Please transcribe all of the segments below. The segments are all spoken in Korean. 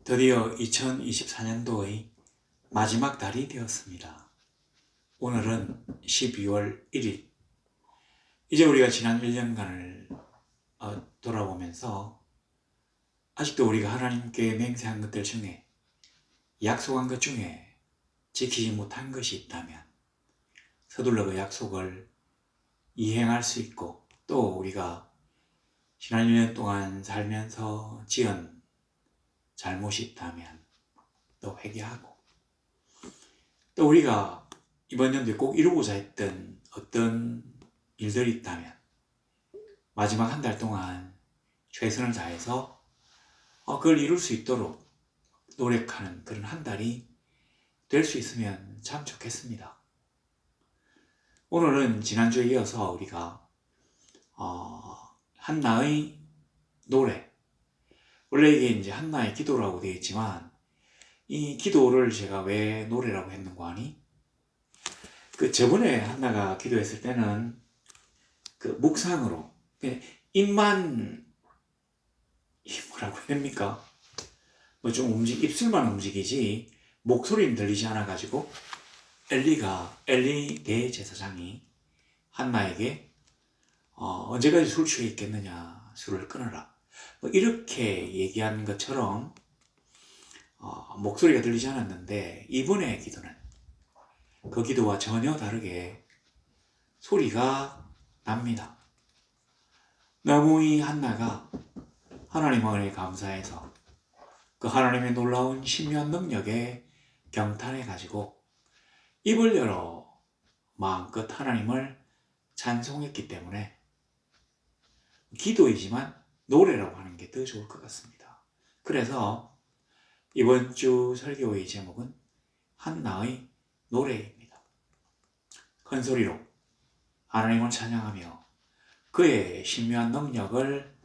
드디어 2024년도의 마지막 달이 되었습니다. 오늘은 12월 1일. 이제 우리가 지난 1년간을 돌아보면서 아직도 우리가 하나님께 맹세한 것들 중에, 약속한 것 중에 지키지 못한 것이 있다면 서둘러 그 약속을 이행할 수 있고, 또 우리가 지난 1년 동안 살면서 지은 잘못이 있다면 또 회개하고, 또 우리가 이번 연도에 꼭 이루고자 했던 어떤 일들이 있다면 마지막 한 달 동안 최선을 다해서 그걸 이룰 수 있도록 노력하는 그런 한 달이 될 수 있으면 참 좋겠습니다. 오늘은 지난주에 이어서 우리가 한나의 노래, 원래 이게 이제 한나의 기도라고 되어 있지만, 이 기도를 제가 왜 노래라고 했는고 하니, 저번에 한나가 기도했을 때는 묵상으로 입만 뭐라고 해야 됩니까? 좀 입술만 움직이지 목소리는 들리지 않아 가지고 엘리 대제사장이 한나에게 언제까지 술 취해 있겠느냐, 술을 끊어라, 이렇게 얘기한 것처럼 목소리가 들리지 않았는데, 이번의 기도는 그 기도와 전혀 다르게 소리가 납니다. 너무 이 한나가 하나님 은혜에 감사해서 그 하나님의 놀라운 신묘한 능력에 경탄해 가지고 입을 열어 마음껏 하나님을 찬송했기 때문에 기도이지만 노래라고 하는 게 더 좋을 것 같습니다. 그래서 이번 주 설교의 제목은 한나의 노래입니다. 큰 소리로 하나님을 찬양하며 그의 신묘한 능력을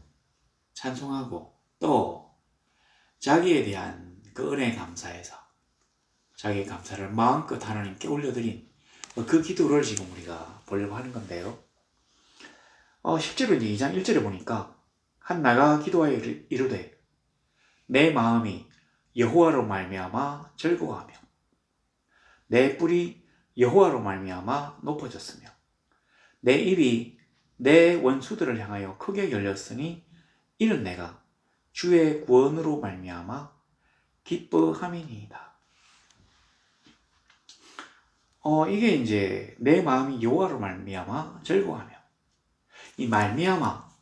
찬송하고, 또 자기에 대한 그 은혜에 감사해서 자기의 감사를 마음껏 하나님께 올려드린 그 기도를 지금 우리가 보려고 하는 건데요. 실제로 이제 2장 1절에 보니까 한나가 기도하여 이르되 내 마음이 여호와로 말미암아 즐거워하며 내 뿔이 여호와로 말미암아 높아졌으며 내 입이 내 원수들을 향하여 크게 열렸으니 이는 내가 주의 구원으로 말미암아 기뻐함이니이다. 이게 이제 내 마음이 여호와로 말미암아 즐거워하며, 이 말미암아,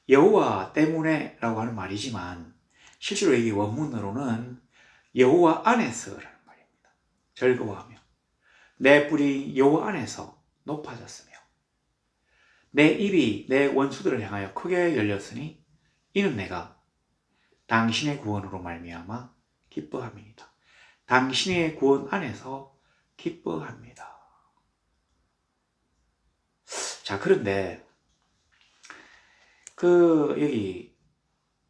여호와 때문에라고 하는 말이지만 실제로 이게 원문으로는 여호와 안에서라는 말입니다. 즐거워하며 내 뿔이 여호와 안에서 높아졌으며 내 입이 내 원수들을 향하여 크게 열렸으니 이는 내가 당신의 구원으로 말미암아 기뻐함이니이다. 당신의 구원 안에서 기뻐합니다. 자, 그런데 여기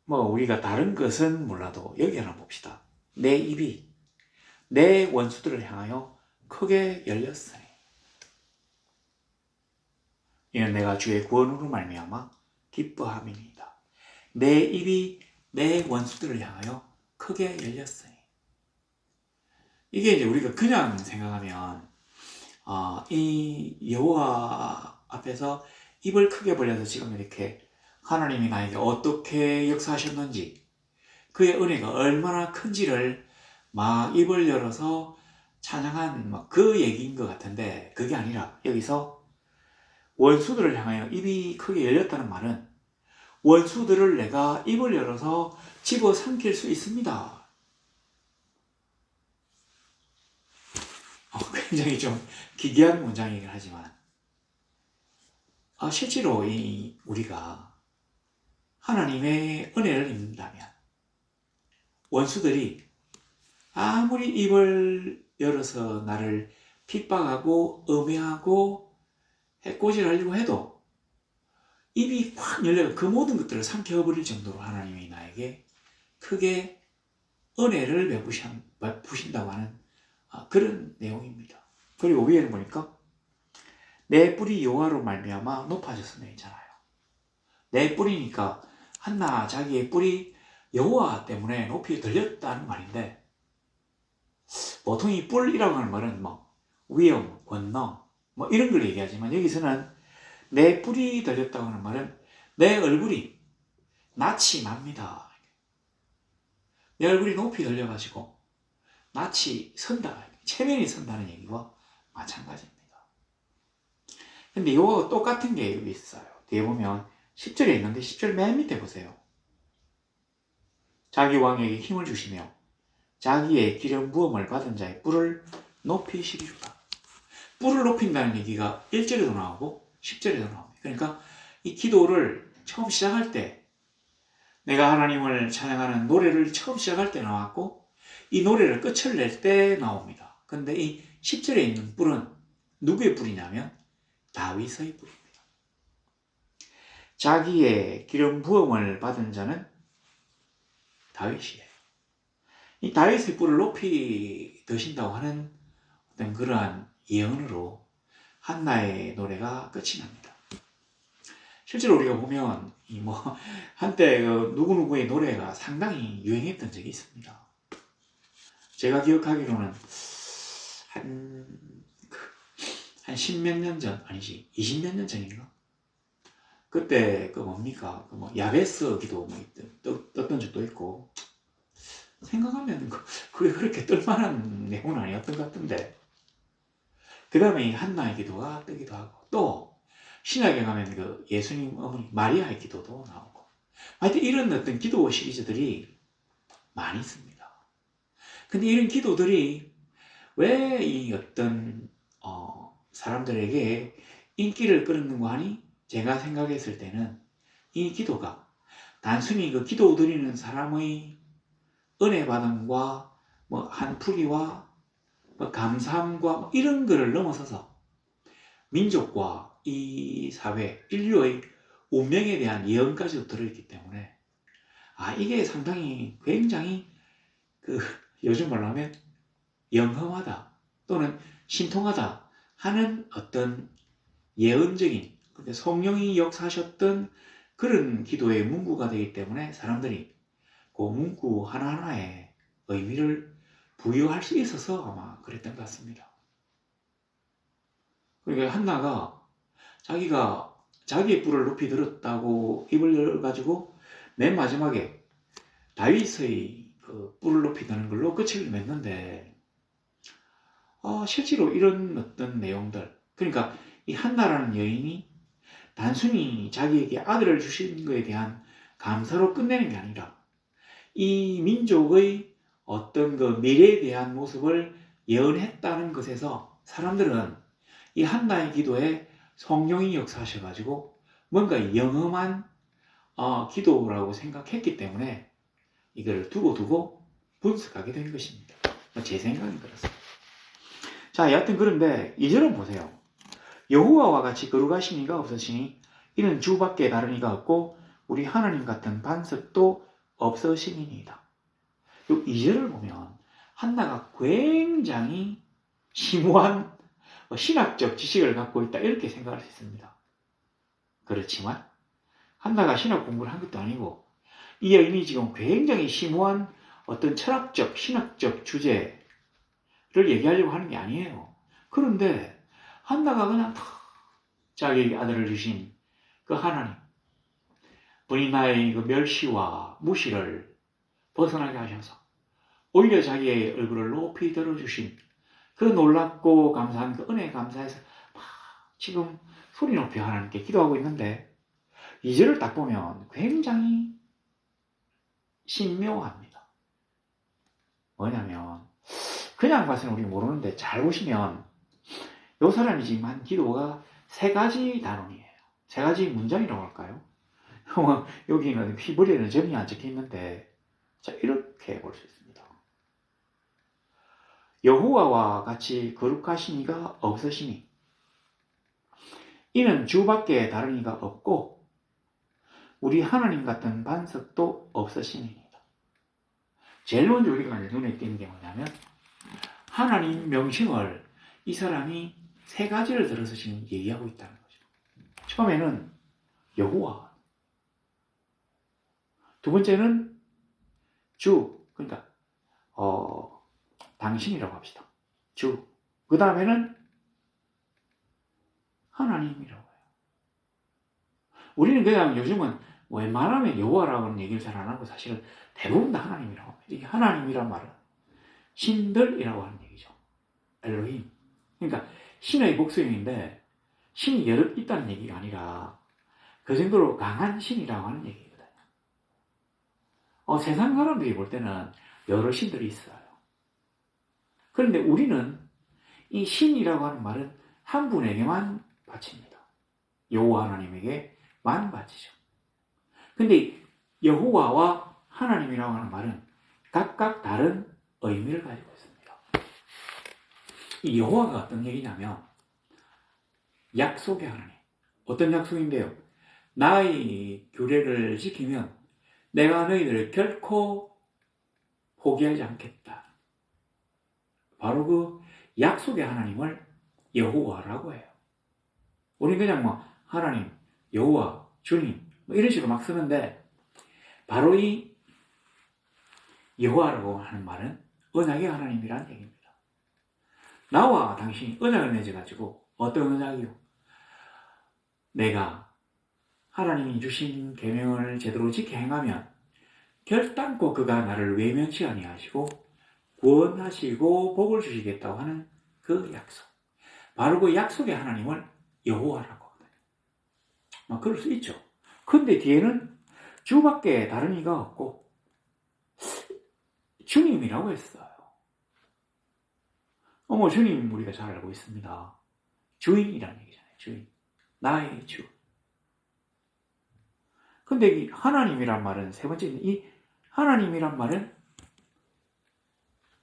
우리가 다른 것은 몰라도 여기 하나 봅시다. 내 입이 내 원수들을 향하여 크게 열렸으니 이는 내가 주의 구원으로 말미암아 기뻐함이니이다. 내 입이 내 원수들을 향하여 크게 열렸으니, 이게 이제 우리가 그냥 생각하면 이 여호와 앞에서 입을 크게 벌려서 지금 이렇게 하나님이 나에게 어떻게 역사하셨는지, 그의 은혜가 얼마나 큰지를 막 입을 열어서 찬양한 그 얘기인 것 같은데, 그게 아니라 여기서 원수들을 향하여 입이 크게 열렸다는 말은 원수들을 내가 입을 열어서 집어삼킬 수 있습니다. 굉장히 좀 기괴한 문장이긴 하지만 실제로 우리가 하나님의 은혜를 입는다면 원수들이 아무리 입을 열어서 나를 핍박하고 음해하고 해코지하려고 해도 입이 확 열려 그 모든 것들을 삼켜버릴 정도로 하나님이 나에게 크게 은혜를 베푸신다고 하는 그런 내용입니다. 그리고 위에는 보니까 내 뿔이 여호와로 말미암아 높아졌으며 있잖아요. 내 뿔이니까 한나 자기의 뿔이 여호와 때문에 높이 들렸다는 말인데, 보통 이 뿔이라고 하는 말은 뭐 위엄, 권능 뭐 이런 걸 얘기하지만, 여기서는 내 뿔이 들렸다고 하는 말은 내 얼굴이 낯이 납니다. 내 얼굴이 높이 들려가지고 낯이 선다, 체면이 선다는 얘기와 마찬가지입니다. 근데 이거 똑같은 게 여기 있어요. 뒤에 보면 10절에 있는데 10절 맨 밑에 보세요. 자기 왕에게 힘을 주시며 자기의 기름 부음을 받은 자의 뿔을 높이시리로다. 뿔을 높인다는 얘기가 1절에도 나오고 10절에도 나옵니다. 그러니까 이 기도를 처음 시작할 때, 내가 하나님을 찬양하는 노래를 처음 시작할 때 나왔고, 이 노래를 끝을 낼 때 나옵니다. 근데 이 10절에 있는 뿔은 누구의 뿔이냐면 다윗의 뿔입니다. 자기의 기름 부음을 받은 자는 다윗이에요. 이 다윗의 뿔을 높이 드신다고 하는 어떤 그러한 예언으로 한나의 노래가 끝이 납니다. 실제로 우리가 보면 한때 누구누구의 노래가 상당히 유행했던 적이 있습니다. 제가 기억하기로는 한 10몇 년 전, 아니지 20몇 년 전인가? 그때 야베스 기도 떴던 적도 있고, 생각하면 그게 그렇게 뜰만한 내용은 아니었던 것 같은데, 그 다음에 이 한나의 기도가 뜨기도 하고, 또 신약에 가면 예수님 어머니 마리아의 기도도 나오고, 하여튼 이런 어떤 기도 시리즈들이 많이 있습니다. 근데 이런 기도들이 왜 이 어떤 사람들에게 인기를 끌었는가 하니, 제가 생각했을 때는 이 기도가 단순히 그 기도 드리는 사람의 은혜 받음과 한풀이와 감사함과 이런 거를 넘어서서 민족과 이 사회, 인류의 운명에 대한 예언까지도 들어있기 때문에, 이게 상당히 굉장히 요즘 말로 하면 영험하다 또는 신통하다 하는 어떤 예언적인, 성령이 역사하셨던 그런 기도의 문구가 되기 때문에 사람들이 그 문구 하나하나에 의미를 부여할 수 있어서 아마 그랬던 것 같습니다. 그러니까 한나가 자기가 자기의 뿔을 높이 들었다고 입을 열어가지고 맨 마지막에 다윗의 뿔을 높이 드는 걸로 끝을 맺는데, 실제로 이런 어떤 내용들, 그러니까 이 한나라는 여인이 단순히 자기에게 아들을 주신 것에 대한 감사로 끝내는 게 아니라 이 민족의 어떤 미래에 대한 모습을 예언했다는 것에서 사람들은 이 한나의 기도에 성령이 역사하셔가지고 뭔가 영험한 기도라고 생각했기 때문에 이걸 두고 분석하게 된 것입니다. 제 생각은 그렇습니다. 자, 여하튼 그런데 2절은 보세요. 여호와와 같이 거룩하신 이가 없으시니 이는 주밖에 다른 이가 없고 우리 하나님 같은 반석도 없으시니이다. 이 2절을 보면 한나가 굉장히 심오한 신학적 지식을 갖고 있다, 이렇게 생각할 수 있습니다. 그렇지만 한나가 신학 공부를 한 것도 아니고, 이 여인이 지금 굉장히 심오한 어떤 철학적, 신학적 주제를 얘기하려고 하는 게 아니에요. 그런데 한나가 그냥 자기에게 아들을 주신 그 하나님, 분이 나의 멸시와 무시를 벗어나게 하셔서 오히려 자기의 얼굴을 높이 들어주신 그 놀랍고 감사한 그 은혜에 감사해서 지금 소리 높이 하나님께 기도하고 있는데, 2절을 딱 보면 굉장히 신묘합니다. 뭐냐면 그냥 봐서는 우리 모르는데 잘 보시면 이 사람이 지금 한 기도가 3가지 단원이에요. 3가지 문장이라고 할까요? 여기는 휘브리어는 점이 안 적혀 있는데, 자, 이렇게 볼 수 있습니다. 여호와와 같이 거룩하신 이가 없으시니 이는 주밖에 다른 이가 없고 우리 하나님 같은 반석도 없으시니이다. 제일 먼저 우리가 눈에 띄는 게 뭐냐면, 하나님 명칭을 이 사람이 3가지를 들어서 지금 얘기하고 있다는 거죠. 처음에는 여호와, 두 번째는 주, 그러니까 당신이라고 합시다. 주. 그 다음에는 하나님이라고 해요. 우리는 그냥 요즘은 웬만하면 여호와라고는 얘기를 잘 안 하고 사실은 대부분 다 하나님이라고 합니다. 이게 하나님이란 말은 신들이라고 하는 얘기죠. 엘로힘. 그러니까 신의 복수형인데 신이 여러 있다는 얘기가 아니라 그 정도로 강한 신이라고 하는 얘기거든요. 세상 사람들이 볼 때는 여러 신들이 있어요. 그런데 우리는 이 신이라고 하는 말은 한 분에게만 바칩니다. 여호와 하나님에게만 바치죠. 근데 여호와와 하나님이라고 하는 말은 각각 다른 의미를 가지고 있습니다. 이 여호와가 어떤 얘기냐면 약속의 하나님. 어떤 약속인데요? 나의 규례를 지키면 내가 너희들을 결코 포기하지 않겠다. 바로 그 약속의 하나님을 여호와라고 해요. 우리는 그냥 하나님, 여호와, 주님 이런 식으로 막 쓰는데 바로 이 여호와라고 하는 말은 언약의 하나님이라는 얘기입니다. 나와 당신이 언약을 맺어가지고 어떤 언약이요? 내가 하나님이 주신 계명을 제대로 지켜 행하면 결단코 그가 나를 외면치 아니하시고 구원하시고 복을 주시겠다고 하는 그 약속. 바로 그 약속의 하나님을 여호와라고 하거든요. 그럴 수 있죠. 근데 뒤에는 주밖에 다른 이가 없고 주님이라고 했어요. 주님 우리가 잘 알고 있습니다. 주인이라는 얘기잖아요. 주인. 나의 주. 근데 이 하나님이란 말은 세 번째, 이 하나님이란 말은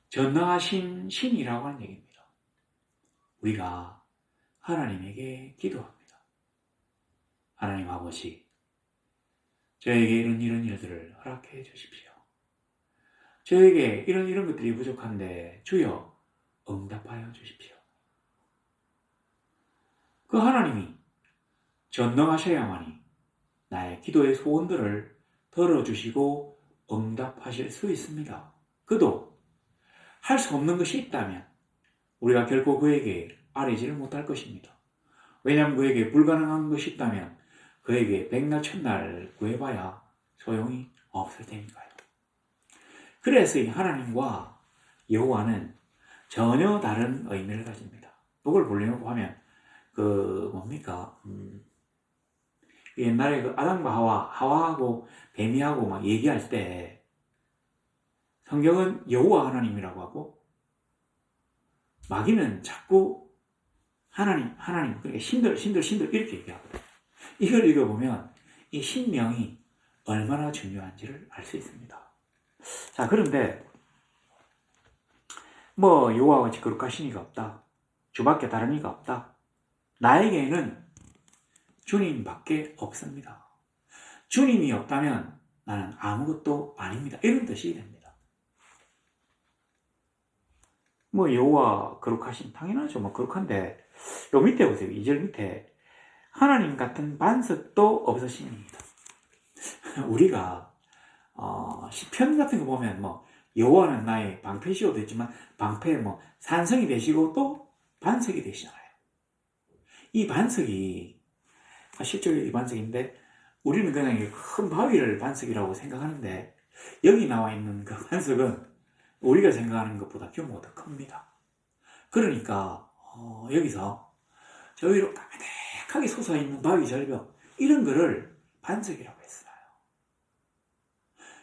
전능하신 신이라고 하는 얘기입니다. 우리가 하나님에게 기도합니다. 하나님 아버지, 저에게 이런 일들을 허락해 주십시오. 저에게 이런 것들이 부족한데 주여 응답하여 주십시오. 그 하나님이 전능하셔야만이 나의 기도의 소원들을 들어주시고 응답하실 수 있습니다. 그도 할 수 없는 것이 있다면 우리가 결코 그에게 아뢰지를 못할 것입니다. 왜냐하면 그에게 불가능한 것이 있다면 그에게 백날 천날 구해봐야 소용이 없을 테니까요. 그래서 이 하나님과 여호와는 전혀 다른 의미를 가집니다. 그걸 보려고 하면 옛날에 그 아담과 하와하고 뱀이하고 막 얘기할 때 성경은 여호와 하나님이라고 하고 마귀는 자꾸 하나님, 그러니까 신들 이렇게 얘기하거든요. 이걸 읽어보면 이 신명이 얼마나 중요한지를 알 수 있습니다. 자, 그런데 여호와와 같이 거룩하신 이가 없다. 주밖에 다른 이가 없다. 나에게는 주님밖에 없습니다. 주님이 없다면 나는 아무것도 아닙니다. 이런 뜻이 됩니다. 여호와 거룩하신, 당연하죠. 거룩한데 요 밑에 보세요. 2절 밑에 하나님 같은 반석도 없으십니다. 우리가 시편 같은 거 보면 여호와는 나의 방패시오도 있지만 방패 산성이 되시고 또 반석이 되시잖아요. 이 반석이 실제로 이 반석인데 우리는 그냥 큰 바위를 반석이라고 생각하는데 여기 나와 있는 그 반석은 우리가 생각하는 것보다 규모가 더 큽니다. 그러니까 여기서 저 위로 까매득하게 솟아있는 바위 절벽 이런 거를 반석이라고 했어요.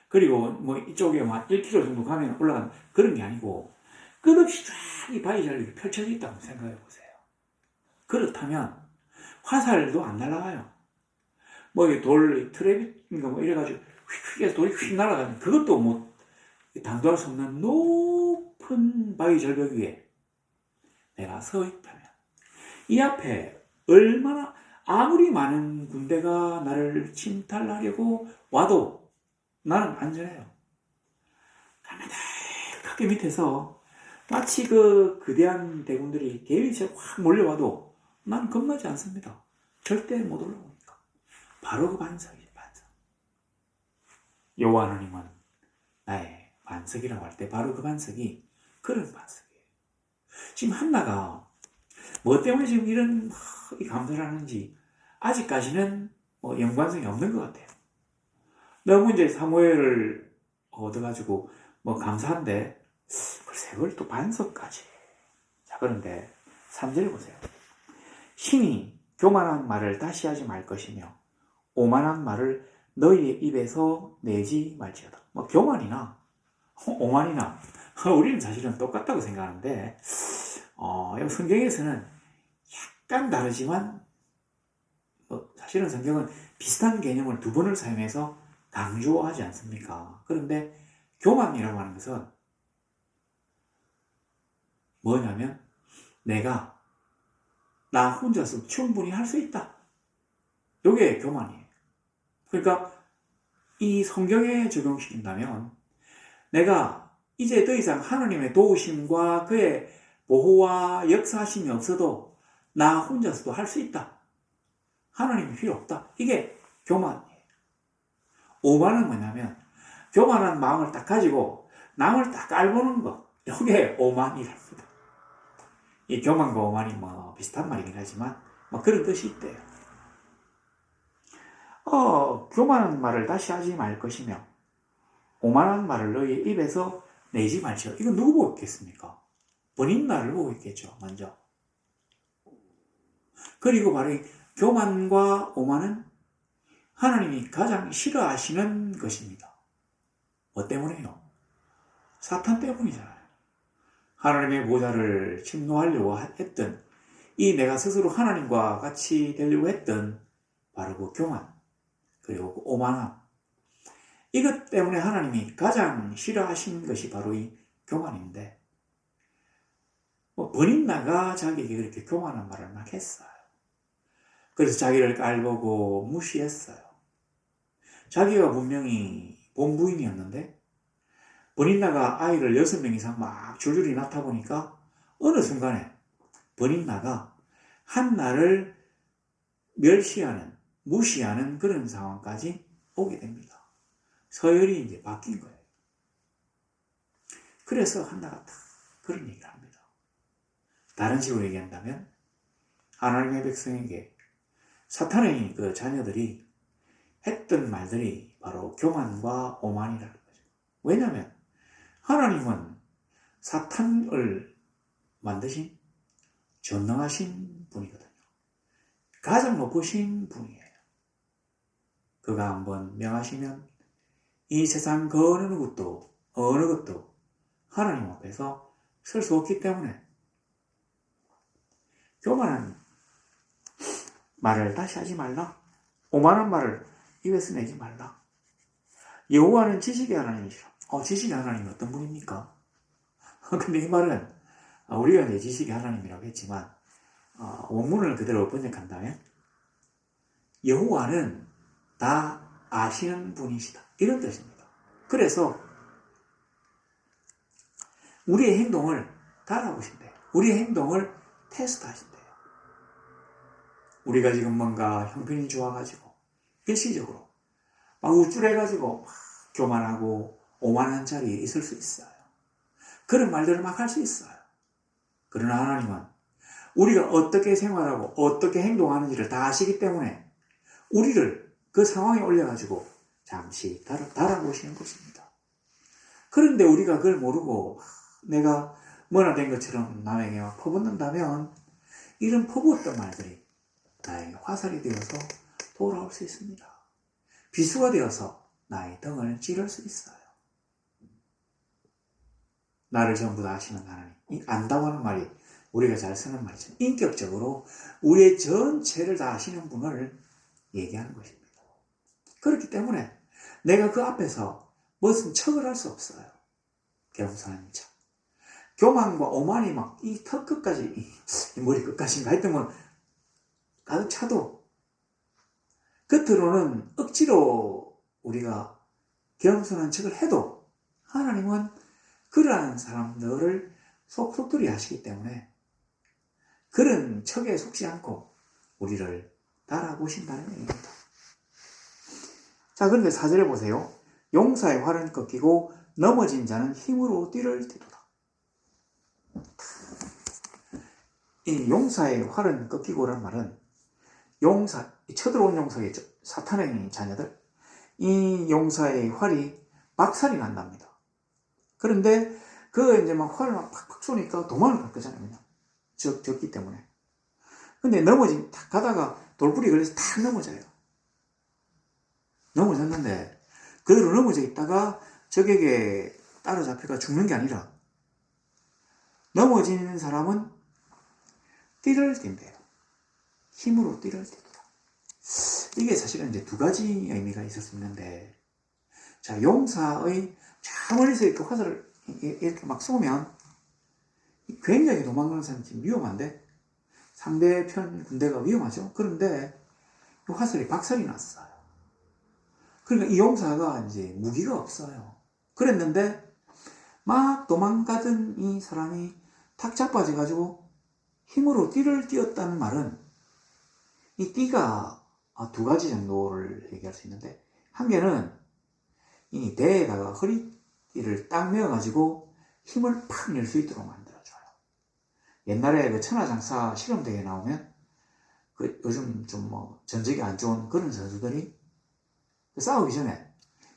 그리고 이쪽에 1km 정도 가면 올라가는 그런 게 아니고 끝없이 쫙 이 바위 절벽이 펼쳐져 있다고 생각해 보세요. 그렇다면 화살도 안 날아가요. 돌 트랩인가 이래가지고 휙 해서 돌이 휙 날아가는 그것도 당도할 수 없는 높은 바위 절벽 위에 내가 서 있다면 이 앞에 얼마나 아무리 많은 군대가 나를 침탈하려고 와도 나는 안전해요. 까마득하게 밑에서 마치 그 거대한 대군들이 계획처럼 확 몰려와도 난 겁나지 않습니다. 절대 못 올라오니까. 바로 그 반석이죠, 반석. 여호와 하나님은 나의 반석이라고 할 때 바로 그 반석이 그런 반석이에요. 지금 한나가 뭐 때문에 지금 이런 이 감사를 하는지 아직까지는 뭐 연관성이 없는 것 같아요. 너무 이제 사무엘을 얻어가지고 뭐 감사한데 글쎄 그걸 또 반석까지. 자, 그런데 3절에 보세요. 신이 교만한 말을 다시 하지 말 것이며 오만한 말을 너희의 입에서 내지 말지어다. 뭐 교만이나 오만이나 우리는 사실은 똑같다고 생각하는데 성경에서는 약간 다르지만 사실은 성경은 비슷한 개념을 두 번을 사용해서 강조하지 않습니까? 그런데 교만이라고 하는 것은 뭐냐면 내가 나 혼자서 충분히 할 수 있다. 이게 교만이에요. 그러니까 이 성경에 적용시킨다면 내가 이제 더 이상 하나님의 도우심과 그의 보호와 역사하심이 없어도 나 혼자서도 할 수 있다. 하나님이 필요 없다. 이게 교만이에요. 오만은 뭐냐면 교만한 마음을 딱 가지고 남을 딱 깔보는 것. 이게 오만이랍니다. 이 교만과 오만이 뭐 비슷한 말이긴 하지만 뭐 그런 뜻이 있대요. 교만한 말을 다시 하지 말 것이며 오만한 말을 너희 입에서 내지 말지어. 이건 누구 보고 있겠습니까? 본인 나를 보고 있겠죠, 먼저. 그리고 바로 이 교만과 오만은 하나님이 가장 싫어하시는 것입니다. 뭐 때문에요? 사탄 때문이잖아요. 하나님의 보좌를 침노하려고 했던 이 내가 스스로 하나님과 같이 되려고 했던 바로 그 교만 그리고 그 오만함 이것 때문에 하나님이 가장 싫어하신 것이 바로 이 교만인데 버닌나가 자기에게 그렇게 교만한 말을 막 했어요. 그래서 자기를 깔보고 무시했어요. 자기가 분명히 본부인이었는데 버닌나가 아이를 6명 이상 막 줄줄이 낳다 보니까 어느 순간에 버닌나가 한나를 멸시하는, 무시하는 그런 상황까지 오게 됩니다. 서열이 이제 바뀐 거예요. 그래서 한나가 다 그런 얘기를 합니다. 다른 식으로 얘기한다면 하나님의 백성에게 사탄의 그 자녀들이 했던 말들이 바로 교만과 오만이라는 거죠. 왜냐하면 하나님은 사탄을 만드신 전능하신 분이거든요. 가장 높으신 분이에요. 그가 한번 명하시면 이 세상 그 어느 것도 하나님 앞에서 설 수 없기 때문에 교만한 말을 다시 하지 말라. 오만한 말을 입에서 내지 말라. 여호와는 지식의 하나님이시라. 지식의 하나님이 어떤 분입니까? 근데 이 말은 우리가 이제 지식의 하나님이라고 했지만 원문을 그대로 번역한다면 여호와는 다 아시는 분이시다. 이런 뜻입니다. 그래서 우리의 행동을 달아보신대요. 우리의 행동을 테스트하신대요. 우리가 지금 뭔가 형편이 좋아가지고 일시적으로 막 우쭐해가지고 막 교만하고 오만한 자리에 있을 수 있어요. 그런 말들을 막 할 수 있어요. 그러나 하나님은 우리가 어떻게 생활하고 어떻게 행동하는지를 다 아시기 때문에 우리를 그 상황에 올려가지고 잠시 달아보시는 것입니다. 그런데 우리가 그걸 모르고 내가 뭐나 된 것처럼 남에게 막 퍼붓는다면 이런 퍼부었던 말들이 나에게 화살이 되어서 돌아올 수 있습니다. 비수가 되어서 나의 등을 찌를 수 있어요. 나를 전부 다 아시는 하나님. 안다고 하는 말이 우리가 잘 쓰는 말이죠. 인격적으로 우리의 전체를 다 아시는 분을 얘기하는 것입니다. 그렇기 때문에 내가 그 앞에서 무슨 척을 할 수 없어요. 겸손한 척. 교만과 오만이 막 이 턱 끝까지, 이 머리 끝까지인가 하여튼 뭐 가득 차도 겉으로는 억지로 우리가 겸손한 척을 해도 하나님은 그러한 사람들을 속속들이 하시기 때문에 그런 척에 속지 않고 우리를 달아보신다는 얘기입니다. 자, 그런데 4절에 보세요. 용사의 활은 꺾이고 넘어진 자는 힘으로 띠를 띠도다. 이 용사의 활은 꺾이고라는 말은 용사, 쳐들어온 용사의 사탄의 자녀들, 이 용사의 활이 박살이 난답니다. 그런데 그 이제 막 활을 막 팍팍 쏘니까 도망을 갈 거잖아요. 그냥 적기 때문에. 근데 딱 가다가 돌불이 걸려서 탁 넘어져요. 넘어졌는데 그대로 넘어져 있다가 적에게 따라잡혀가 죽는 게 아니라 넘어지는 사람은 띠를 띈대요. 힘으로 띠를 띈다. 이게 사실은 이제 두 가지 의미가 있을 수 있는데, 자, 용사의 저 멀리서 이렇게 화살을 이렇게 막 쏘면 굉장히 도망가는 사람이 지금 위험한데, 상대편 군대가 위험하죠. 그런데 이 화살이 박살이 났어요. 그러니까 이 용사가 이제 무기가 없어요. 그랬는데 막 도망가던 이 사람이 탁 자빠져가지고 힘으로 띠를 띄었다는 말은, 이 띠가 두 가지 정도를 얘기할 수 있는데, 한 개는 이 대에다가 허리띠를 딱 메어가지고 힘을 팍 낼 수 있도록 만들어줘요. 옛날에 그 천하장사 실험대회 나오면 그 요즘 좀 뭐 전적이 안 좋은 그런 선수들이 싸우기 전에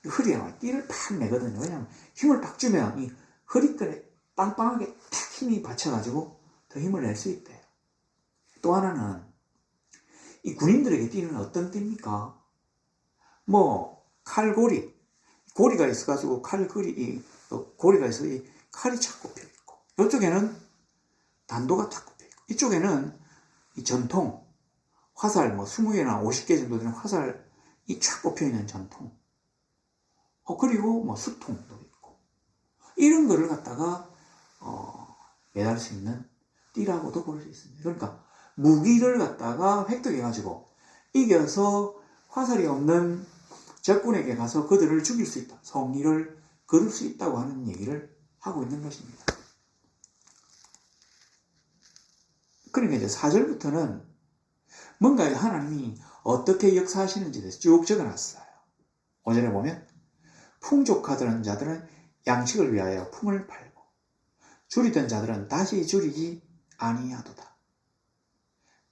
허리에 막 띠를 팍 내거든요. 왜냐면 힘을 팍 주면 이 허리끈에 빵빵하게 탁 힘이 받쳐가지고 더 힘을 낼 수 있대요. 또 하나는 이 군인들에게 띠는 어떤 띠입니까? 뭐 칼고리, 고리가 있어가지고 고리가 있어 이 칼이 착 꼽혀 있고, 이쪽에는 단도가 탁 꼽혀 있고, 이쪽에는 이 전통 화살 뭐 20개나 50개 정도 되는 화살이 쫙 꼽혀 있는 전통, 그리고 뭐 수통도 있고, 이런 거를 갖다가 매달 수 있는 띠라고도 볼 수 있습니다. 그러니까 무기를 갖다가 획득해가지고 이겨서 화살이 없는 적군에게 가서 그들을 죽일 수 있다, 성리를 거둘 수 있다고 하는 얘기를 하고 있는 것입니다. 그러니까 이제 4절부터는 뭔가 하나님이 어떻게 역사하시는지에 대해서 쭉 적어놨어요. 5절에 보면 풍족하던 자들은 양식을 위하여 품을 팔고 줄이던 자들은 다시 줄이지 아니하도다.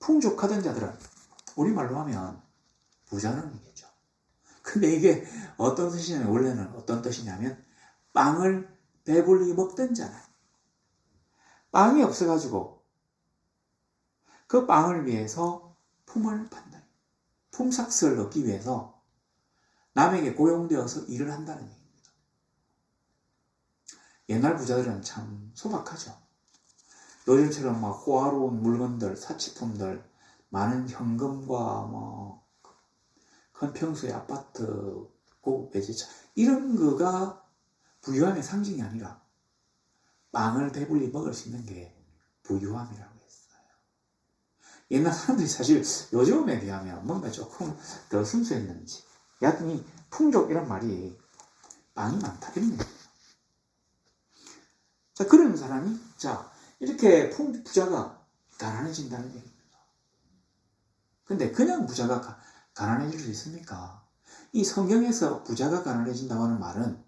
풍족하던 자들은 우리말로 하면 부자는 이겠죠. 근데 이게 어떤 뜻이냐면, 원래는 어떤 뜻이냐면 빵을 배불리 먹던 자는 빵이 없어가지고 그 빵을 위해서 품을 판다. 품삯을 얻기 위해서 남에게 고용되어서 일을 한다는 얘기입니다. 옛날 부자들은 참 소박하죠. 요즘처럼 막 호화로운 물건들, 사치품들, 많은 현금과 뭐 큰 평수의 아파트, 고급 외제차, 이런 거가 부유함의 상징이 아니라 빵을 배불리 먹을 수 있는 게 부유함이라고 했어요. 옛날 사람들이 사실 요즘에 비하면 뭔가 조금 더 순수했는지, 여하튼 이 풍족 이런 말이 빵이 많다 이런 얘기예요. 자, 그런 사람이 이렇게 부자가 가난해진다는 얘기입니다. 근데 그냥 부자가 가난해질 수 있습니까? 이 성경에서 부자가 가난해진다고 하는 말은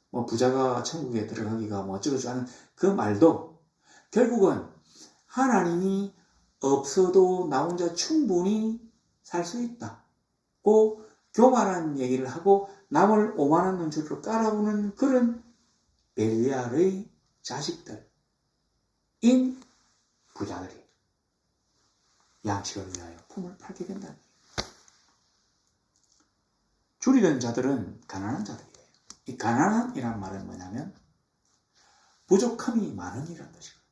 뭐 부자가 천국에 들어가기가 뭐 어쩌고저쩌고 하는 그 말도 결국은 하나님이 없어도 나 혼자 충분히 살 수 있다고 교만한 얘기를 하고 남을 오만한 눈초리로 깔아보는 그런 벨리알의 자식들인 부자들이 양식을 위하여 품을 팔게 된다는 얘기입니다. 줄이던 자들은 가난한 자들이에요. 이 가난함이란 말은 뭐냐면 부족함이 많은 이라는 뜻이거든요.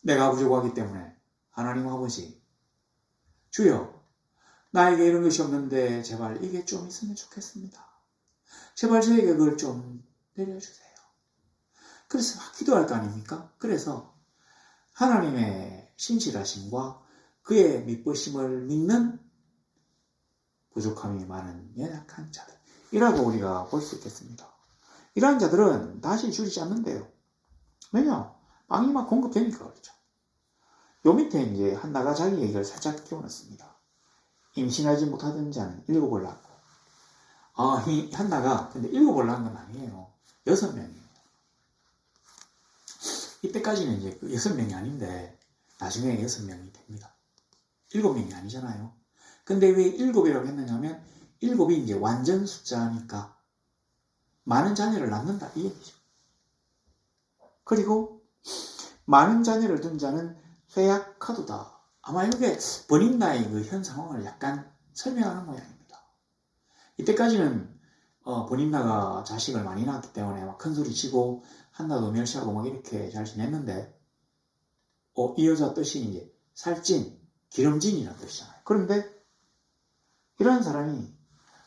내가 부족하기 때문에 하나님 아버지, 주여 나에게 이런 것이 없는데 제발 이게 좀 있으면 좋겠습니다. 제발 저에게 그걸 좀 내려주세요. 그래서 막 기도할 거 아닙니까? 그래서 하나님의 신실하심과 그의 믿으심을 믿는 부족함이 많은 연약한 자들이라고 우리가 볼 수 있겠습니다. 이러한 자들은 다시 줄이지 않는데요. 왜냐? 빵이 막 공급되니까 그렇죠. 요 밑에 이제 한나가 자기 얘기를 살짝 끼워놨습니다. 임신하지 못하던 자는 7을 낳고 이 한나가 근데 7을 낳은 건 아니에요. 6명이에요. 이때까지는 이제 6명이 아닌데 나중에 6명이 됩니다. 7명이 아니잖아요. 근데 왜 7이라고 했느냐면 7이 이제 완전 숫자니까 많은 자녀를 낳는다 이 얘기죠. 그리고 많은 자녀를 둔 자는 쇠약하도다. 아마 이게 버림나의 그 현 상황을 약간 설명하는 모양입니다. 이때까지는 버림나가 자식을 많이 낳았기 때문에 막 큰 소리 치고 한나도 멸시하고 막 이렇게 잘 지냈는데 이 여자 뜻이 이제 살찐, 기름진이라는 뜻이잖아요. 그런데 이런 사람이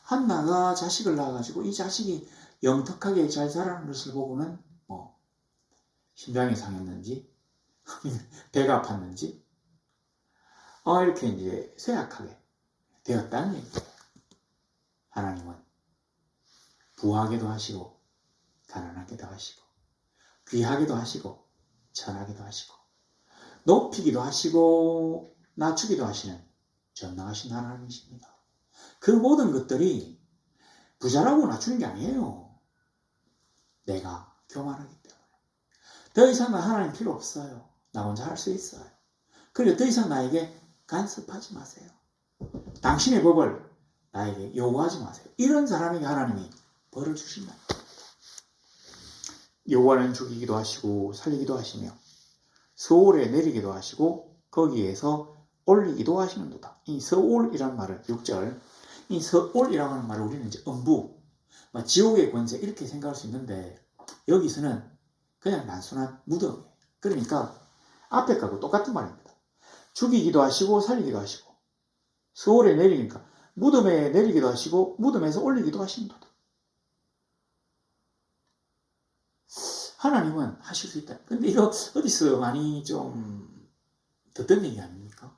한나가 자식을 낳아가지고 이 자식이 영특하게 잘 자라는 것을 보고는 뭐 심장이 상했는지 배가 아팠는지 이렇게 이제 쇠약하게 되었다는 얘기예요. 하나님은 부하게도 하시고 가난하게도 하시고 귀하게도 하시고 천하게도 하시고 높이기도 하시고 낮추기도 하시는 전능하신 하나님이십니다. 그 모든 것들이 부자라고 낮추는 게 아니에요. 내가 교만하기 때문에. 더 이상 하나님 필요 없어요. 나 혼자 할 수 있어요. 그리고 더 이상 나에게 간섭하지 마세요. 당신의 법을 나에게 요구하지 마세요. 이런 사람에게 하나님이 벌을 주신다. 여호와는 죽이기도 하시고 살리기도 하시며 서울에 내리기도 하시고 거기에서 올리기도 하시는도다. 이 서울이라는 말을 6절 이 서울이라고 하는 말을 우리는 이제 음부 지옥의 권세 이렇게 생각할 수 있는데 여기서는 그냥 단순한 무덤이에요. 그러니까 앞에 거하고 똑같은 말입니다. 죽이기도 하시고 살리기도 하시고 서울에 내리니까 무덤에 내리기도 하시고 무덤에서 올리기도 하신도다. 하나님은 하실 수 있다. 근데 이거 어디서 많이 좀 듣던 얘기 아닙니까?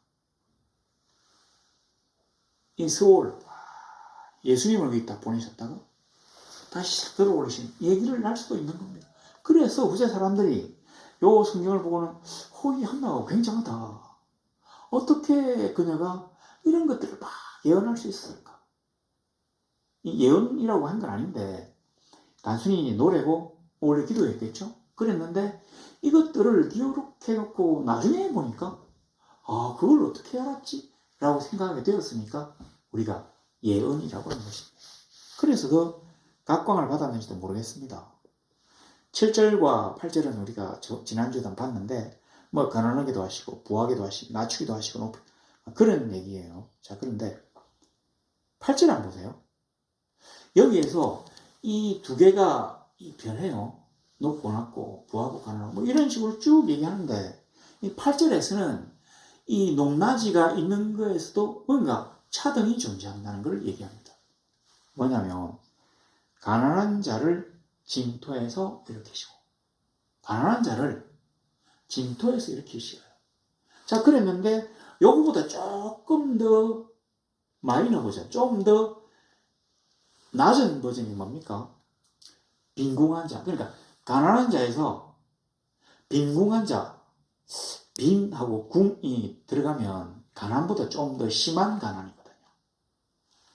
이 서울 예수님을 여기다 보내셨다가 다시 들어올리신 얘기를 할 수도 있는 겁니다. 그래서 후세 사람들이 요 성경을 보고는 이 한나가 굉장하다. 어떻게 그녀가 이런 것들을 막 예언할 수 있을까? 이 예언이라고 한 건 아닌데 단순히 노래고 원래 기도했겠죠? 그랬는데 이것들을 기록해놓고 나중에 보니까 그걸 어떻게 알았지? 라고 생각하게 되었으니까 우리가 예언이라고 하는 것입니다. 그래서 그 각광을 받았는지도 모르겠습니다. 7절과 8절은 우리가 지난주에 봤는데 가난하기도 하시고 부하기도 하시고 낮추기도 하시고 그런 얘기예요. 자, 그런데 8절 안 보세요? 여기에서 이 두 개가 변해요. 높고 낮고 부하고 가난하고 이런 식으로 쭉 얘기하는데 이 8절에서는 이 높낮이가 있는 거에서도 뭔가 차등이 존재한다는 걸 얘기합니다. 뭐냐면 가난한 자를 징토에서 일으키시고 가난한 자를 징토에서 일으키시어요. 자, 그랬는데 요거보다 조금 더 마이너 버전, 좀 더 낮은 버전이 뭡니까? 빈궁한 자. 그러니까 가난한 자에서 빈궁한 자, 빈하고 궁이 들어가면 가난보다 좀 더 심한 가난이거든요.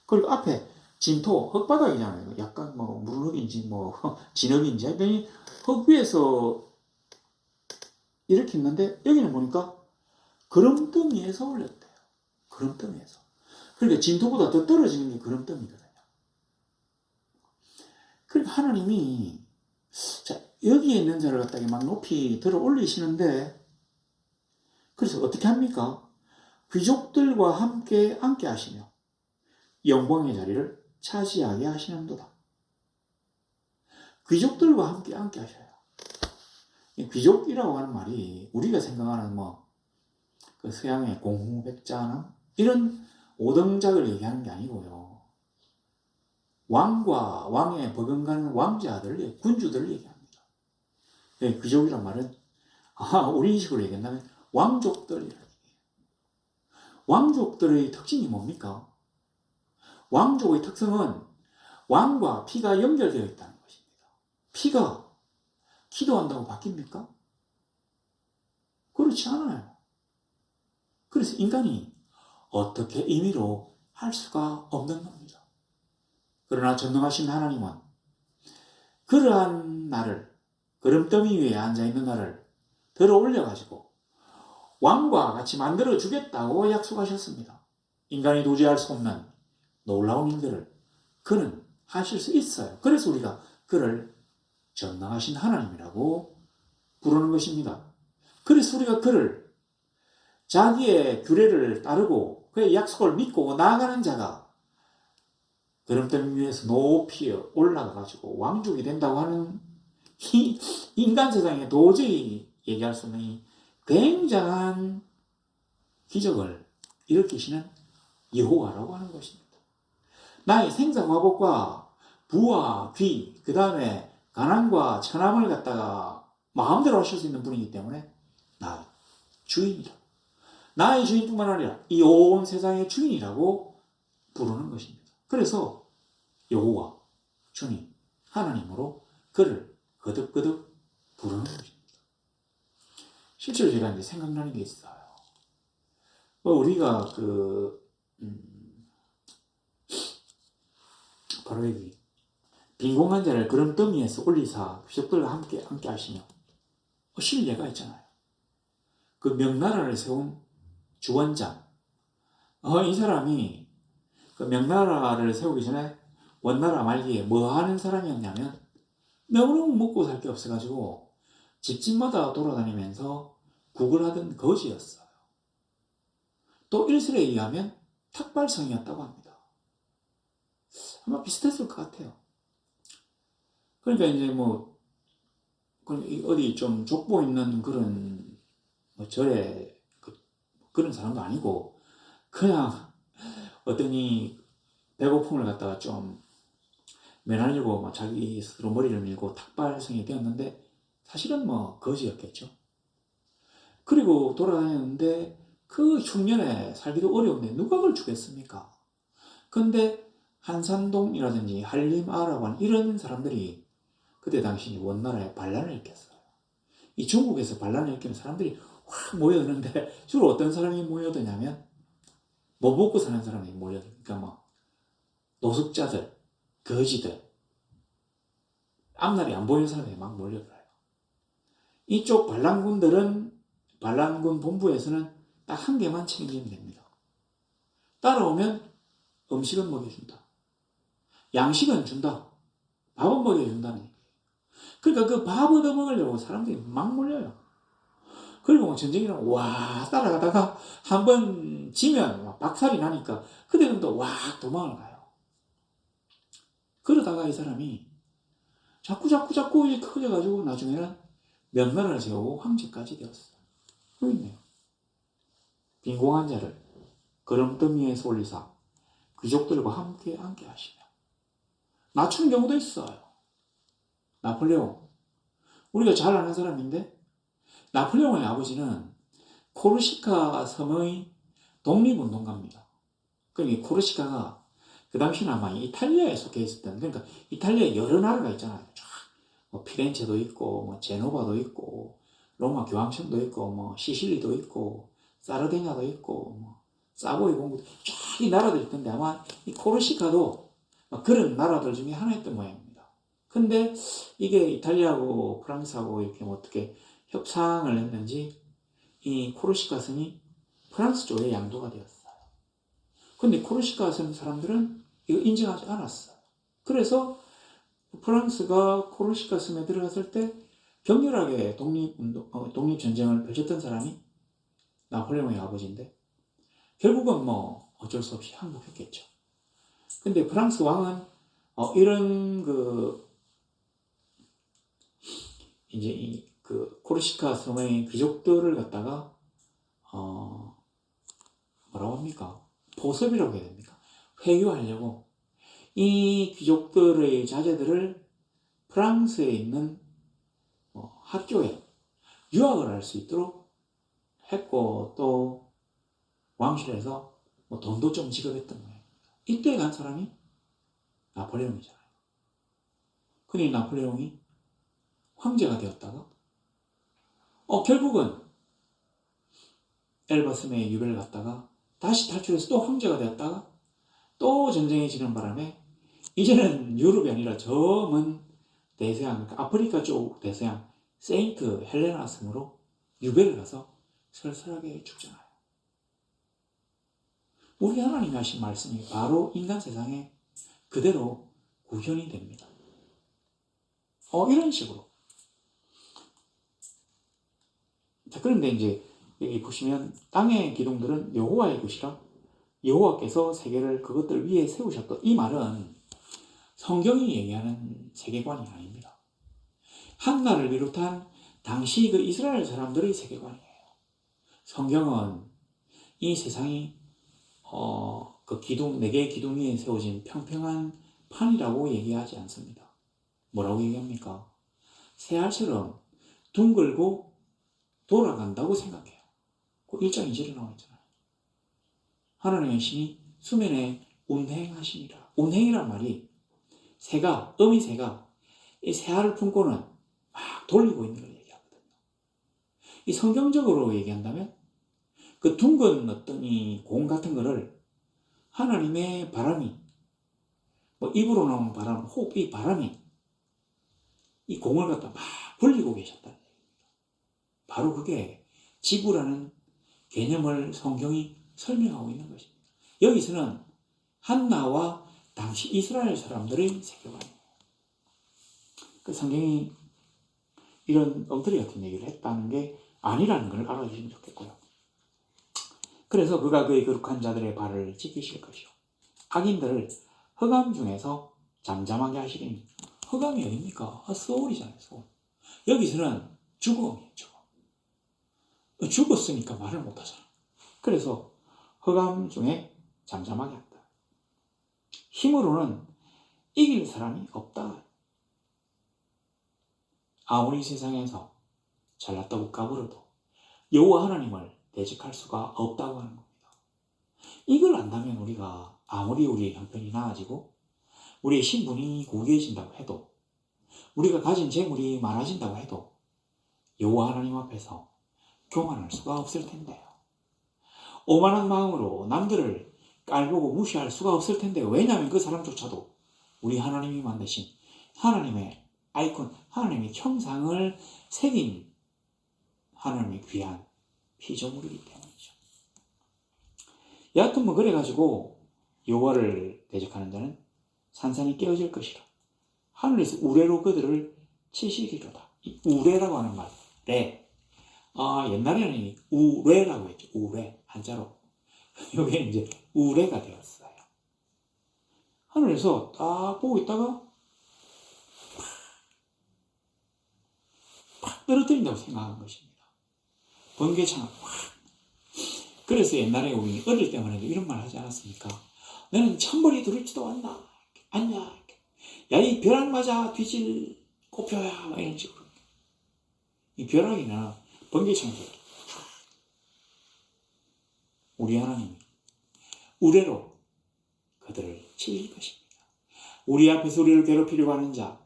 그리고 앞에 진토, 흙바닥이잖아요. 약간 물흙인지 진흙인지 하여튼 흙 위에서 이렇게 있는데 여기는 보니까 그름더미에서 올렸대요. 그름더미에서. 그러니까 진토보다 더 떨어지는 게 그름더미거든요. 그러니까 하나님이 여기에 있는 자를 갖다가 막 높이 들어 올리시는데 그래서 어떻게 합니까? 귀족들과 함께 앉게 하시며 영광의 자리를 차지하게 하시는도다. 귀족들과 함께 앉게 하셔요. 귀족이라고 하는 말이 우리가 생각하는 그 서양의 공후백자나 이런 5등작을 얘기하는 게 아니고요. 왕과 왕에 버금가는 왕자들, 군주들을 얘기합니다. 귀족이란 말은 우리 식으로 얘기한다면 왕족들이라는 얘기예요. 왕족들의 특징이 뭡니까? 왕족의 특성은 왕과 피가 연결되어 있다는 것입니다. 피가 기도한다고 바뀝니까? 그렇지 않아요. 그래서 인간이 어떻게 임의로 할 수가 없는 겁니다. 그러나 전능하신 하나님은 그러한 나를, 걸음더미 위에 앉아있는 나를 들어 올려가지고 왕과 같이 만들어 주겠다고 약속하셨습니다. 인간이 도저히 할 수 없는 놀라운 일들을 그는 하실 수 있어요. 그래서 우리가 그를 전능하신 하나님이라고 부르는 것입니다. 그래서 우리가 그를 자기의 규례를 따르고 그의 약속을 믿고 나아가는 자가 걸음더미 위에서 높이 올라가가지고 왕족이 된다고 하는 이 인간 세상에 도저히 얘기할 수 없는 이 굉장한 기적을 일으키시는 여호와라고 하는 것입니다. 나의 생사과복과 부와 귀, 그 다음에 가난과 천함을 갖다가 마음대로 하실 수 있는 분이기 때문에 나의 주인이라, 나의 주인뿐만 아니라 이 온 세상의 주인이라고 부르는 것입니다. 그래서 여호와, 주님, 하나님으로 그를 거듭거듭 부르는 것입니다. 실제로 제가 이제 생각나는 게 있어요. 우리가 바로 여기 빈곤한 자를 걸음더미에서 올리사 귀족들과 함께 하시며 신뢰가 있잖아요. 그 명나라를 세운 주원장, 이 사람이 그 명나라를 세우기 전에 원나라 말기에 뭐 하는 사람이었냐면 너무너무 먹고 살 게 없어가지고 집집마다 돌아다니면서 국을 하던 거지였어요. 또 일설에 의하면 탁발성이었다고 합니다. 아마 비슷했을 것 같아요. 그러니까 이제 어디 좀 족보 있는 그런 절에 그런 사람도 아니고 그냥 어떠니 배고픔을 갖다가 좀 면하려고 자기 스스로 머리를 밀고 탁발성이 되었는데 사실은 거지였겠죠. 그리고 돌아다녔는데 그 흉년에 살기도 어려운데 누가 그걸 주겠습니까? 근데 한산동이라든지 한림아라고 하는 이런 사람들이 그때 당시 원나라에 반란을 일으켰어요. 이 중국에서 반란을 일으키는 사람들이 확 모여드는데 주로 어떤 사람이 모여드냐면 못 먹고 사는 사람이 모여들어요. 그러니까 노숙자들, 거지들, 앞날이 안 보이는 사람이 막 몰려들어요. 이쪽 반란군 본부에서는 딱 한 개만 책임지면 됩니다. 따라오면 음식은 먹여준다. 양식은 준다. 밥은 먹여준다는 얘기예요. 그러니까 그 밥 얻어 먹으려고 사람들이 막 몰려요. 그리고 전쟁이랑 따라가다가 한번 지면 박살이 나니까 그때는 또 도망을 가요. 그러다가 이 사람이 자꾸 이제 커져가지고 나중에는 명나라를 세우고 황제까지 되었어요. 여기 있네요. 빈곤한 자를 걸음더미에서 올리사 귀족들과 함께 하시며 낮춘 경우도 있어요. 나폴레옹, 우리가 잘 아는 사람인데 나폴레옹의 아버지는 코르시카 섬의 독립운동가입니다. 그러니까 코르시카가 그 당시는 아마 이탈리아에 속해 있었던, 그러니까 이탈리아에 여러 나라가 있잖아요. 피렌체도 있고 제노바도 있고 로마 교황청도 있고 시실리도 있고 사르디냐도 있고 사보이 공국도 쫙 이 나라들이 있던데 아마 이 코르시카도 그런 나라들 중에 하나였던 모양입니다. 근데 이게 이탈리아하고 프랑스하고 이렇게 어떻게 협상을 했는지 이 코르시카 섬이 프랑스 쪽에 양도가 되었어요. 근데 코르시카 섬 사람들은 이거 인정하지 않았어요. 그래서 프랑스가 코르시카 섬에 들어갔을 때 격렬하게 독립전쟁을 펼쳤던 사람이 나폴레옹의 아버지인데 결국은 어쩔 수 없이 항복했겠죠. 근데 프랑스 왕은 이런 이제 코르시카 섬의 귀족들을 갖다가 뭐라고 합니까? 포섭이라고 해야 됩니까? 회유하려고 이 귀족들의 자제들을 프랑스에 있는 학교에 유학을 할 수 있도록 했고 또 왕실에서 돈도 좀 지급했던 거예요. 이때 간 사람이 나폴레옹이잖아요. 근데 나폴레옹이 황제가 되었다가 결국은 엘바섬의 유배를 갔다가 다시 탈출해서 또 황제가 되었다가 또 전쟁이 지는 바람에 이제는 유럽이 아니라 저 먼 대서양, 그러니까 아프리카 쪽 대서양 세인트 헬레나 섬으로 유배를 가서 쓸쓸하게 죽잖아요. 우리 하나님이 하신 말씀이 바로 인간 세상에 그대로 구현이 됩니다. 이런 식으로. 자, 그런데 이제 여기 보시면 땅의 기둥들은 여호와의 것이라 여호와께서 세계를 그것들 위에 세우셨다. 이 말은 성경이 얘기하는 세계관이 아닙니다. 한나를 비롯한 당시 그 이스라엘 사람들의 세계관이에요. 성경은 이 세상이 그 기둥, 4개의 기둥 위에 세워진 평평한 판이라고 얘기하지 않습니다. 뭐라고 얘기합니까? 새알처럼 둥글고 돌아간다고 생각해요. 그 1장 2절에 나와 있잖아요. 하나님의 신이 수면에 운행하시니라. 운행이란 말이 새가, 어미 새가 이 새알을 품고는 막 돌리고 있는 걸 얘기하거든요. 이 성경적으로 얘기한다면 그 둥근 어떤 이 공 같은 거를 하나님의 바람이, 뭐 입으로 나오는 바람, 호흡, 이 바람이 이 공을 갖다 막 불리고 계셨다는 얘기입니다. 바로 그게 지구라는 개념을 성경이 설명하고 있는 것입니다. 여기서는 한나와 당시 이스라엘 사람들의 세계관이에요. 그 성경이 이런 엉터리 같은 얘기를 했다는 게 아니라는 걸 알아주시면 좋겠고요. 그래서 그가 그의 거룩한 자들의 발을 지키실 것이요 악인들을 흑암 중에서 잠잠하게 하시리니. 흑암이 어딥니까? 소울이잖아요. 소울. 여기서는 죽음이에요. 죽음. 죽었으니까 말을 못하잖아. 그래서 흑암 중에 잠잠하게 한다. 힘으로는 이길 사람이 없다. 아무리 세상에서 잘났다고 까불어도 여호와 하나님을 대적할 수가 없다고 하는 겁니다. 이걸 안다면 우리가 아무리 우리의 형편이 나아지고 우리의 신분이 고귀해진다고 해도 우리가 가진 재물이 많아진다고 해도 여호와 하나님 앞에서 교만할 수가 없을 텐데요. 오만한 마음으로 남들을 깔보고 무시할 수가 없을 텐데요. 왜냐하면 그 사람조차도 우리 하나님이 만드신 하나님의 아이콘, 하나님의 형상을 새긴 하나님의 귀한 피조물이기 때문이죠. 여하튼 뭐 그래가지고 여호와를 대적하는 자는 산산이 깨어질 것이라. 하늘에서 우레로 그들을 치시리로다. 이 우레라고 하는 말, 레. 옛날에는 우레라고 했죠. 우레, 한자로. 이게 이제 우레가 되었어요. 하늘에서 딱 보고 있다가 팍 떨어뜨린다고 생각한 것입니다. 번개창을 팍. 그래서 옛날에 우리 어릴 때만 해도 이런 말 하지 않았습니까? 너는 천벌이 들을지도 않냐. 야, 이 벼락 맞아 뒤질 꽃표야. 막 이런 식으로. 이 벼락이나 번개창이 우리 하나님이 우레로 그들을 치실 것입니다. 우리 앞에서 우리를 괴롭히려고 하는 자,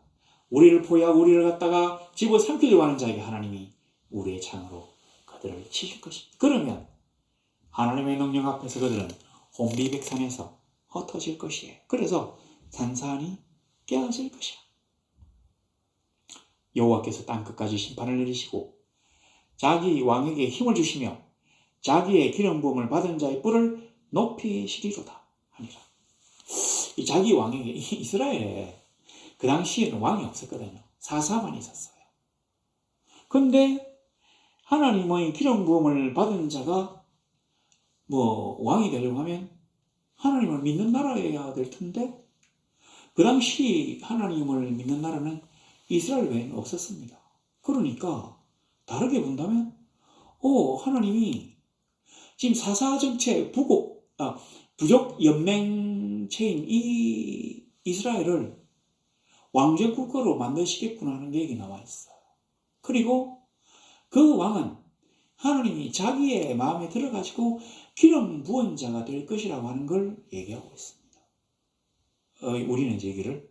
우리를 포위하고 우리를 갖다가 집어삼키려고 하는 자에게 하나님이 우리의 창으로 그들을 치실 것입니다. 그러면 하나님의 능력 앞에서 그들은 혼비백산에서 흩어질 것이에요. 그래서 산산이 깨어질 것이야. 여호와께서 땅끝까지 심판을 내리시고 자기 왕에게 힘을 주시며 자기의 기름 부음을 받은 자의 뿔을 높이시리로다 하니라. 이 자기 왕에게, 이스라엘에 그 당시에는 왕이 없었거든요. 사사만 있었어요. 근데 하나님의 기름 부음을 받은 자가 뭐 왕이 되려고 하면 하나님을 믿는 나라여야 될 텐데 그 당시 하나님을 믿는 나라는 이스라엘 외에는 없었습니다. 그러니까 다르게 본다면 하나님이 지금 사사정체 부족 연맹체인 이 이스라엘을 왕정 국가로 만드시겠구나 하는 계획이 나와 있어요. 그리고 그 왕은 하나님이 자기의 마음에 들어가지고 기름 부은 자가 될 것이라고 하는 걸 얘기하고 있습니다. 우리는 이제 얘기를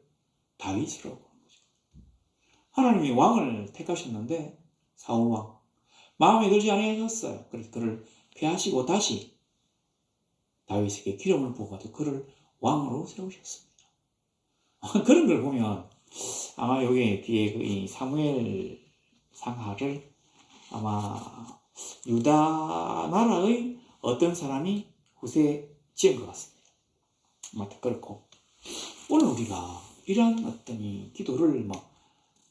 다윗으로 보는 거죠. 하나님이 왕을 택하셨는데 사울 왕 마음에 들지 아니하셨어요. 그래서 그를 폐하시고 다시 다윗에게 기름을 부어가지고 그를 왕으로 세우셨습니다. 그런 걸 보면 아마 여기 뒤에 이 사무엘 상하를 아마 유다 나라의 어떤 사람이 후세에 지은 것 같습니다. 아마 그렇고 오늘 우리가 이러한 어떤 이 기도를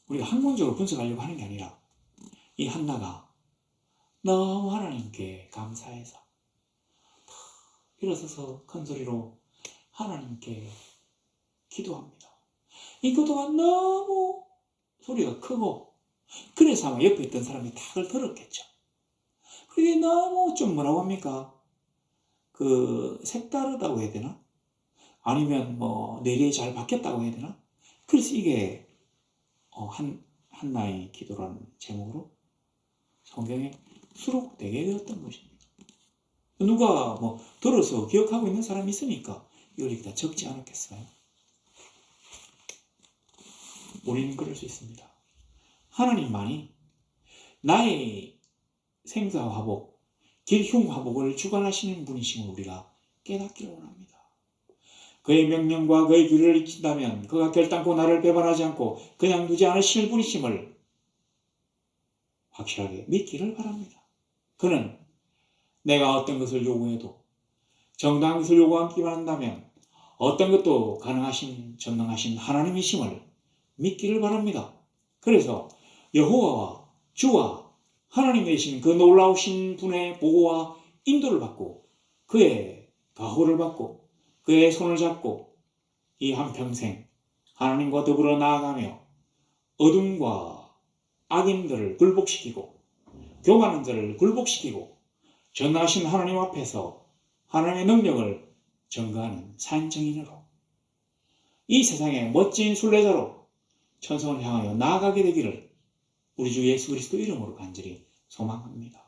우리가 학문적으로 분석하려고 하는 게 아니라 이 한나가 너무 하나님께 감사해서 일어서서 큰 소리로 하나님께 기도합니다. 이 기도가 너무 소리가 크고 그래서 아마 옆에 있던 사람이 다 그걸 들었겠죠. 그게 너무 좀 뭐라고 합니까? 색다르다고 해야 되나? 아니면 내리에 잘 바뀌었다고 해야 되나? 그래서 이게 한나의 기도라는 제목으로 성경에 수록되게 되었던 것입니다. 누가 들어서 기억하고 있는 사람이 있으니까 이걸 이렇게 다 적지 않았겠어요? 우리는 그럴 수 있습니다. 하나님만이 나의 생사화복, 길흉화복을 주관하시는 분이심을 우리가 깨닫기를 원합니다. 그의 명령과 그의 규례를 익힌다면 그가 결단코 나를 배반하지 않고 그냥 두지 않으실 분이심을 확실하게 믿기를 바랍니다. 그는 내가 어떤 것을 요구해도 정당한 것을 요구하기만 한다면 어떤 것도 가능하신 전능하신 하나님이심을 믿기를 바랍니다. 그래서 여호와와 주와 하나님 되신 그 놀라우신 분의 보호와 인도를 받고 그의 가호를 받고 그의 손을 잡고 이 한평생 하나님과 더불어 나아가며 어둠과 악인들을 굴복시키고 교만한 자를 굴복시키고 전능하신 하나님 앞에서 하나님의 능력을 증거하는 산증인으로 이 세상의 멋진 순례자로 천성을 향하여 나아가게 되기를 우리 주 예수 그리스도 이름으로 간절히 소망합니다.